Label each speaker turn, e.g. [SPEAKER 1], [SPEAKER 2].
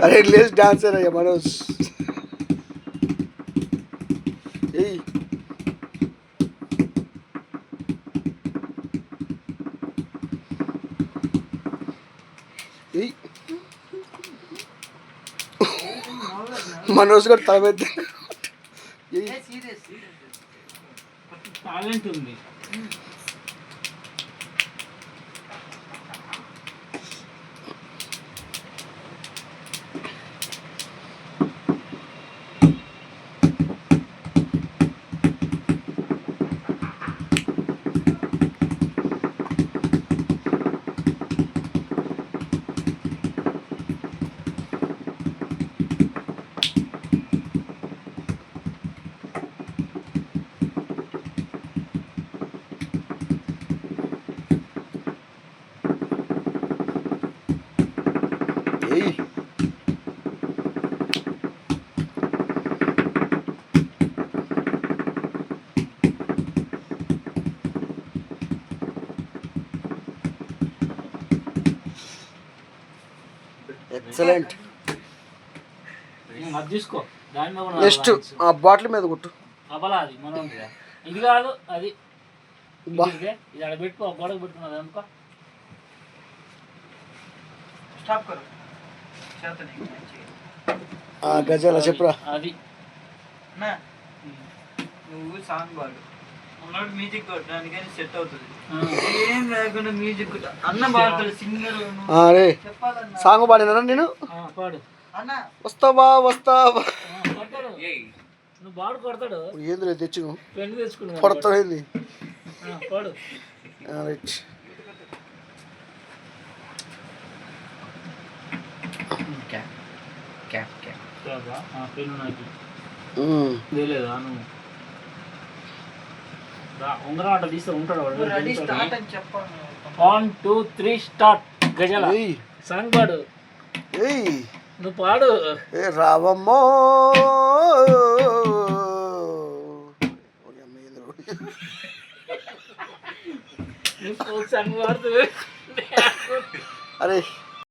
[SPEAKER 1] అరే Lay's dancer అయ్యా మనోజ్. ఏయ్ ఏయ్ మనోజ్ గారు తల మీద
[SPEAKER 2] టాలెంట్ ఉంది.
[SPEAKER 1] ఏయ్ ఎక్సలెంట్.
[SPEAKER 2] అది తీసుకో. దాని మీద
[SPEAKER 1] నెక్స్ట్ ఆ బాటిల్ మీద కొట్టు.
[SPEAKER 2] అబలా అది మనం ఇది కాదు అది
[SPEAKER 1] బా
[SPEAKER 2] ఇది అక్కడ పెట్టుకో, గొడవ పెట్టుకున్నది అనుకో.
[SPEAKER 1] గజాల చెప్పురా.
[SPEAKER 2] అది
[SPEAKER 3] నువ్వు సాంగ్ పాడు ఉన్నాడు, మ్యూజిక్ కొట్టడానికని సెట్ అవుతుంది. ఏం లేకుండా మ్యూజిక్ అన్న పాడతాడు సింగర్.
[SPEAKER 1] అరే
[SPEAKER 3] చెప్పాలన్నా
[SPEAKER 1] సాంగ్ పాడినా నేను.
[SPEAKER 2] పాడు
[SPEAKER 3] అన్న
[SPEAKER 1] వస్తావా వస్తావా
[SPEAKER 2] కొడతాడు. నువ్వు బాడు కొడతాడు.
[SPEAKER 1] ఏంది తెచ్చు
[SPEAKER 2] పెన్ను తెచ్చుకున్నావు
[SPEAKER 1] కొడతాడేంది.
[SPEAKER 2] పాడు.
[SPEAKER 1] రైట్
[SPEAKER 2] పెన్ను నాకు తెలియదా? నువ్వు ఉంగరం అట్ట తీస్తే ఉంటాడు వాడు.
[SPEAKER 3] రెడీ స్టార్ట్ అని చెప్పాలి.
[SPEAKER 2] 1 2 3 స్టార్ట్. గజల
[SPEAKER 1] ఏయ్
[SPEAKER 2] సాంగ్ పాడు.
[SPEAKER 1] ఏయ్
[SPEAKER 2] నువ్వు పాడు.
[SPEAKER 1] ఏ రావమ్మో
[SPEAKER 2] సాంగ్ పాడుతుంది.
[SPEAKER 1] అరే